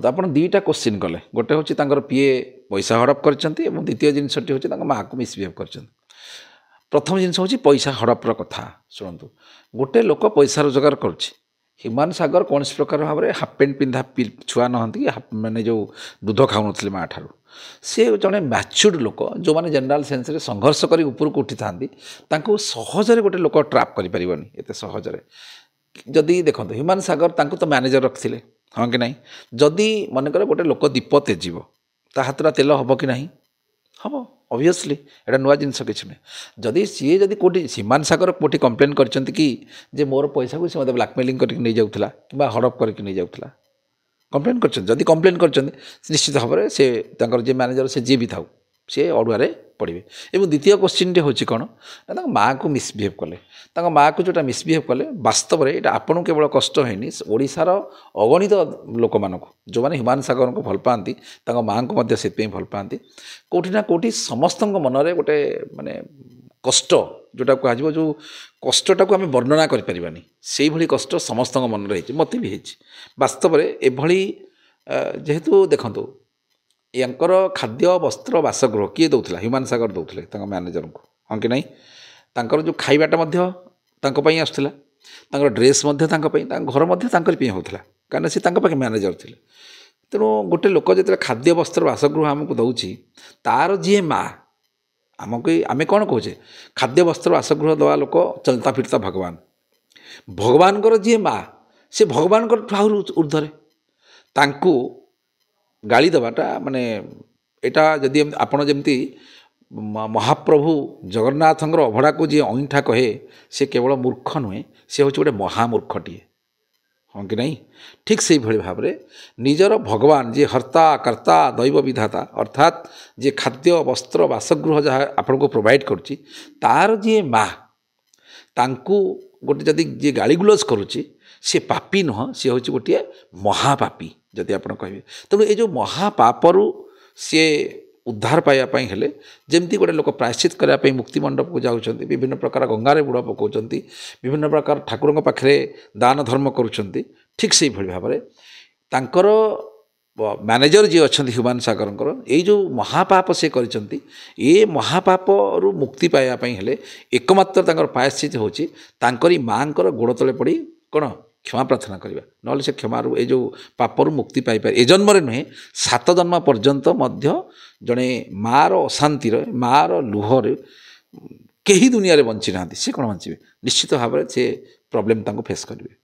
ଆପଣ ଦୁईटा क्वेश्चन कले गोटे हूँ पीए पैसा हड़प कर द्वितीय जिनसटी हूँ माँ को मिसबिहेव कर प्रथम जिन हूँ पैसा हड़पर कथा शुणु गोटे लोक पैसा रोजगार करुच्ची ह्यूमान सागर कौन प्रकार भाव में हाफ पेंट पिंधा छुआ नहंती माने जो दूध खाऊ नी माँ ठार सी जड़े मैच्योर्ड लोक जो मैंने जनरल सेन्स संघर्ष कर उपरको उठी था सहजरे गोटे लोक ट्राप करें एत सहजरे जदि देखो ह्यूमान सागर तो मैनेजर रखिले हाँ कि नहीं जदि मनकर गोटे लोक दीप तेजीव ता हाथरा तेल हम कि नहीं हम ऑब्वियसली एटा नुआ जिनस किसी ना जदि सी जदि कौटी ह्यूमान सागर कौटी कंप्लेन करछंती कि जे मोर पैसा को मत ब्लाकमेलिंग करके नहीं जाऊला कि हड़प करके नहीं जाऊला कंप्लेन करछंती कंप्लेन करछंती निश्चित भाव में से जे मैनेजर से जी भी था सी अड़ुआरे पड़े और द्वितीय क्वेश्चन हूँ कौन ना माँ को मिसबिहेव कले माँ को जोटा मिसबिहेव कले वास्तव में यहाँ आपन केवल कष्ट है ओडार अगणित लोक मान जो मैंने ह्यूमान सागर को भल पाती माँ को से भल पाती कौटि ना कौटि समस्त मन में गोटे माने कष्ट जोटा कह जो कष्टा को आम वर्णना करें से भली कष्ट समस्त मन में मत भी वास्तव में एभली जेहेतु देखो यांकर खाद्य वस्त्र बासगृह किए दौला ह्यूमान सागर दौले मैनेजर को हाँ कि नहीं तांकर जो खाइबाटा आसला ड्रेस घर होता कहीं सी पाखे मैनेजर थे तेणु गोटे लोक जो खाद्य वस्त्र बासगृह आमको दौर तार जी माँ आमको आम कौन कहे खाद्य वस्त्र बासगृह दवा लोक चलता फिरता भगवान भगवान जी माँ से भगवान ऊर्धरे तांकू गाली दबाटा माने एटा जदि आपण जमती महाप्रभु जगन्नाथंकर अभड़ा को जी अईठा कहे से केवल मूर्ख नुहे से हूँ गोटे महामूर्खटीए हाँ कि नहीं ठीक से भाई भाव में निजर भगवान जी हर्ता कर्ता दैव विधाता अर्थात जे खाद्य वस्त्र बासगृह जहाँ आपण को प्रोवाइड करुच्ची तार जी माँ तांकू गोटे जदि जी गाली गुलज करुच्ची सी पापी नुह सी हूँ गोटे महापापी जदि आप कहे तेणु ये जो महापापरू सी उद्धार पाइबापी हेले जमती गोटे लोक प्रायश्चित करने मुक्ति मंडप को जाऊँच विभिन्न प्रकार गंगारे बुड़ पकाउं विभिन्न प्रकार ठाकुर पाखे दान धर्म करुँच ठीक से भाई भाव में तांकर मैनेजर जी अच्छा ह्यूमान सागर ये जो महापाप से करते ये महापापरू मुक्ति पाइबापी हेले एकमात्र प्रायश्चित होची माँ गोड़ तले पड़ी कौन क्षमा प्रार्थना करवा ना से क्षमार ये जो पापरू मुक्ति पाइपर ए जन्म नुहे 7 जन्म पर्यंत जड़े माँ अशांति माँ लुहर कहीं दुनिया बंची ना सी कौन बचे निश्चित भाव में से प्रोब्लेम फेस करेंगे।